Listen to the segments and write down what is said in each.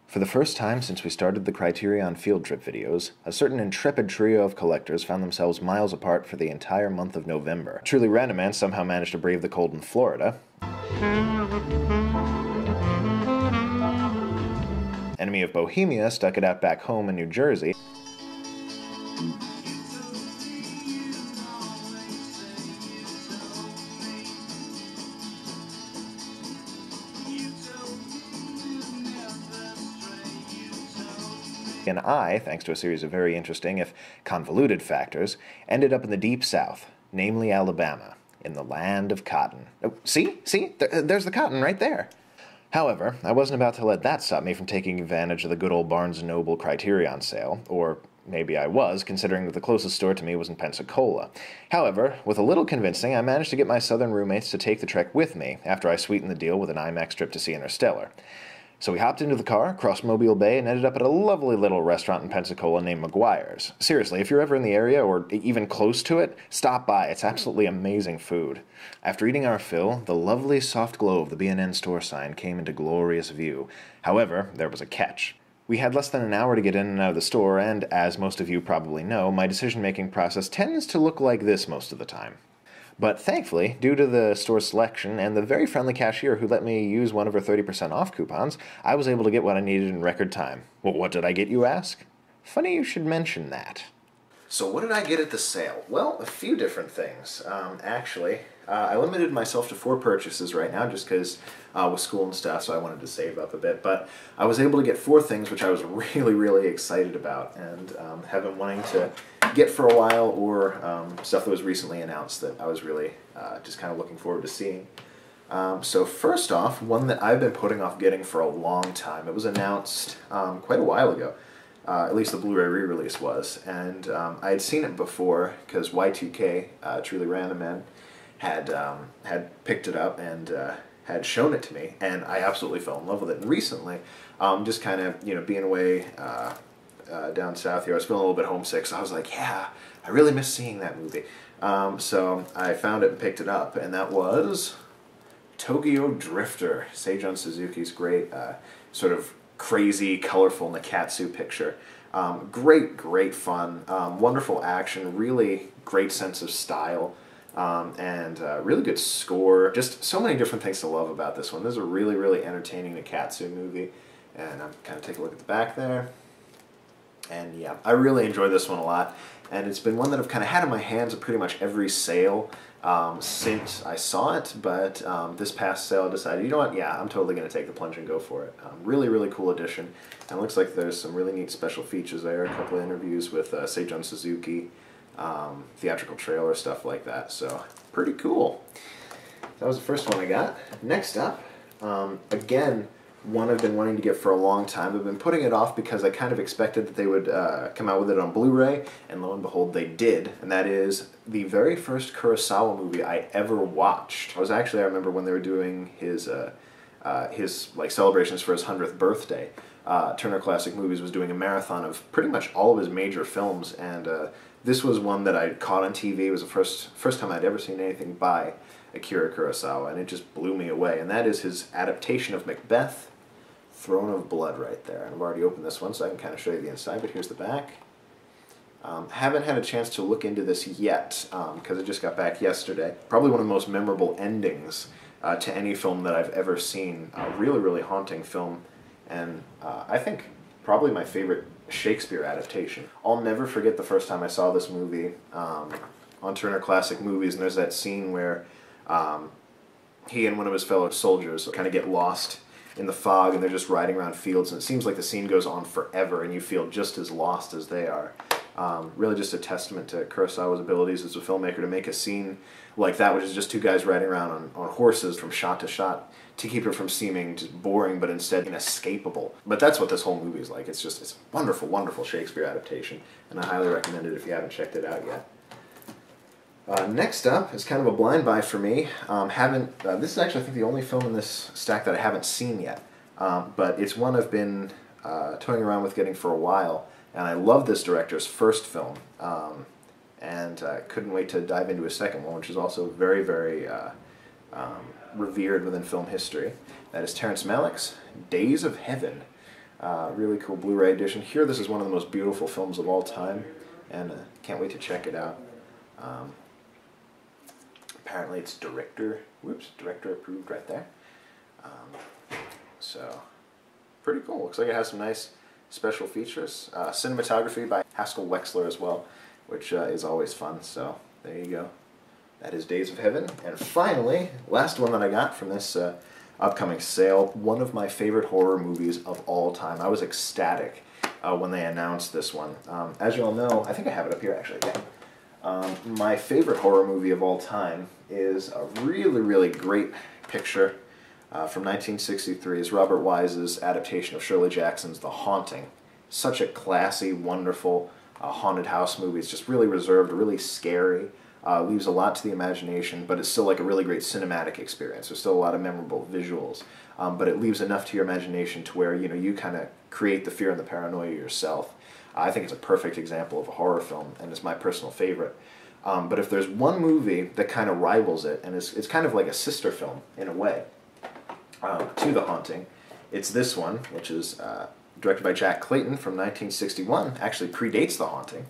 For the first time since we started the Criterion field trip videos, a certain intrepid trio of collectors found themselves miles apart for the entire month of November. A truly random man somehow managed to brave the cold in Florida. Enemy of Bohemia stuck it out back home in New Jersey. And I, thanks to a series of very interesting, if convoluted factors, ended up in the deep south, namely Alabama, in the land of cotton. Oh, see? There's the cotton right there. However, I wasn't about to let that stop me from taking advantage of the good old Barnes & Noble Criterion sale, or maybe I was, considering that the closest store to me was in Pensacola. However, with a little convincing, I managed to get my southern roommates to take the trek with me, after I sweetened the deal with an IMAX trip to see Interstellar. So we hopped into the car, crossed Mobile Bay, and ended up at a lovely little restaurant in Pensacola named McGuire's. Seriously, if you're ever in the area, or even close to it, stop by. It's absolutely amazing food. After eating our fill, the lovely soft glow of the B&N store sign came into glorious view. However, there was a catch. We had less than an hour to get in and out of the store, and as most of you probably know, my decision-making process tends to look like this most of the time. But thankfully, due to the store's selection and the very friendly cashier who let me use one of her 30% off coupons, I was able to get what I needed in record time. Well, what did I get, you ask? Funny you should mention that. So what did I get at the sale? Well, a few different things. Actually, I limited myself to 4 purchases right now just because with school and stuff, so I wanted to save up a bit. But I was able to get 4 things which I was really excited about and have been wanting to get for a while, or stuff that was recently announced that I was really just kind of looking forward to seeing. So first off, one that I've been putting off getting for a long time. It was announced quite a while ago. At least the Blu-ray re-release was, and I had seen it before because Y2K, Truly Random Man, had picked it up and had shown it to me, and I absolutely fell in love with it. And recently, just kind of being away down south here, I was feeling a little bit homesick, so I was like, yeah, I really miss seeing that movie. So I found it and picked it up, and that was Tokyo Drifter, Seijun Suzuki's great sort of crazy, colorful Nakatsu picture. Great fun, wonderful action, really great sense of style, and really good score. Just so many different things to love about this one. This is a really entertaining Nakatsu movie, and I'm kind of taking a look at the back there. And yeah, I really enjoyed this one a lot, and it's been one that I've kind of had in my hands at pretty much every sale since I saw it, but this past sale I decided, you know what, yeah, I'm totally going to take the plunge and go for it. Really cool edition, and it looks like there's some really neat special features there, a couple of interviews with Seijun Suzuki, theatrical trailer, stuff like that, so pretty cool. That was the first one I got. Next up, again, one I've been wanting to get for a long time. I've been putting it off because I kind of expected that they would come out with it on Blu-ray, and lo and behold, they did. And that is the very first Kurosawa movie I ever watched. I remember when they were doing his like celebrations for his 100th birthday. Turner Classic Movies was doing a marathon of pretty much all of his major films, and this was one that I caught on TV. It was the first time I'd ever seen anything by Akira Kurosawa, and it just blew me away. And that is his adaptation of Macbeth, Throne of Blood, right there. And I've already opened this one, so I can kind of show you the inside, but here's the back. Haven't had a chance to look into this yet, because I just got back yesterday. Probably one of the most memorable endings to any film that I've ever seen. Really haunting film, and I think probably my favorite Shakespeare adaptation. I'll never forget the first time I saw this movie on Turner Classic Movies, and there's that scene where he and one of his fellow soldiers kind of get lost in the fog, and they're just riding around fields, and it seems like the scene goes on forever, and you feel just as lost as they are. Really just a testament to Kurosawa's abilities as a filmmaker to make a scene like that, which is just 2 guys riding around on horses from shot to shot, to keep it from seeming just boring, but instead inescapable. But that's what this whole movie is like. It's a wonderful Shakespeare adaptation, and I highly recommend it if you haven't checked it out yet. Next up is kind of a blind buy for me. This is actually, I think, the only film in this stack that I haven't seen yet. But it's one I've been toying around with getting for a while, and I love this director's first film. And couldn't wait to dive into his second one, which is also very revered within film history. That is Terrence Malick's Days of Heaven. Really cool Blu-ray edition. Here, this is one of the most beautiful films of all time, and can't wait to check it out. Apparently it's director approved right there. So, pretty cool. Looks like it has some nice special features. Cinematography by Haskell Wexler as well, which is always fun. So, there you go. That is Days of Heaven. And finally, last one that I got from this upcoming sale, one of my favorite horror movies of all time. I was ecstatic when they announced this one. As you all know, I think I have it up here actually. Yeah. My favorite horror movie of all time is a really, really great picture from 1963. It's Robert Wise's adaptation of Shirley Jackson's The Haunting. Such a classy, wonderful haunted house movie. It's just really reserved, really scary. Leaves a lot to the imagination, but it's still like a really great cinematic experience. There's still a lot of memorable visuals, but it leaves enough to your imagination to where you kind of create the fear and the paranoia yourself. I think it's a perfect example of a horror film, and it's my personal favorite. But if there's one movie that kind of rivals it, and it's kind of like a sister film in a way to The Haunting, it's this one, which is directed by Jack Clayton from 1961. Actually predates The Haunting.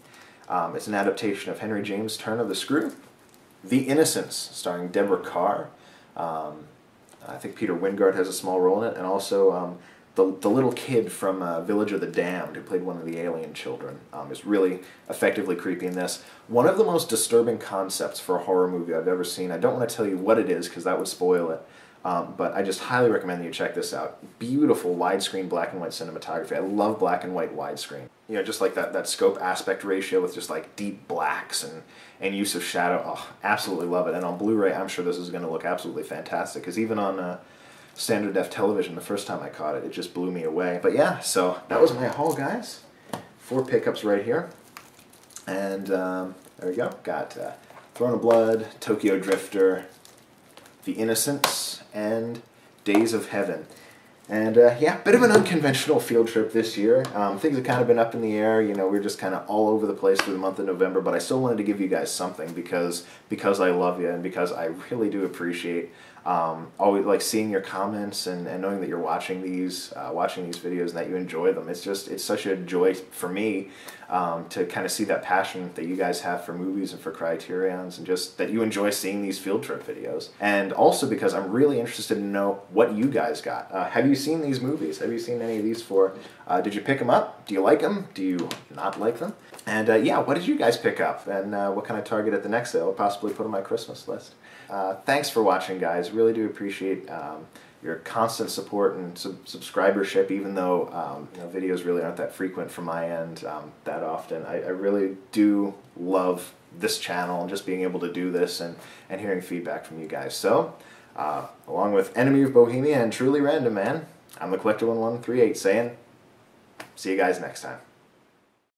It's an adaptation of Henry James' Turn of the Screw. The Innocents, starring Deborah Carr. I think Peter Wyngarde has a small role in it, and also the little kid from Village of the Damned, who played one of the alien children, is really effectively creepy in this. One of the most disturbing concepts for a horror movie I've ever seen. I don't want to tell you what it is, because that would spoil it. But I just highly recommend that you check this out. Beautiful widescreen black and white cinematography. I love black and white widescreen. You know, just like that scope aspect ratio with just like deep blacks and use of shadow. Oh, absolutely love it. And on Blu-ray, I'm sure this is going to look absolutely fantastic, because even on standard def television, the first time I caught it, it just blew me away. But yeah, so that was my haul, guys. 4 pickups right here. And there we go. Got Throne of Blood, Tokyo Drifter, The Innocents, and Days of Heaven. And yeah, bit of an unconventional field trip this year. Things have kind of been up in the air. You know, we're just kind of all over the place through the month of November, but I still wanted to give you guys something because I love you, and because I really do appreciate always like seeing your comments and knowing that you're watching these videos and that you enjoy them. It's such a joy for me to kind of see that passion that you guys have for movies and for Criterions, and just that you enjoy seeing these field trip videos. And also because I'm really interested to know what you guys got. Have you seen these movies? Have you seen any of these for? Did you pick them up? Do you like them? Do you not like them? And yeah, what did you guys pick up? And what can I target at the next sale or possibly put on my Christmas list? Thanks for watching, guys. Really do appreciate your constant support and subscribership, even though you know, videos really aren't that frequent from my end that often. I really do love this channel and just being able to do this and hearing feedback from you guys. So, along with Enemy of Bohemia and Truly Random Man, I'm the Collector1138 saying, see you guys next time.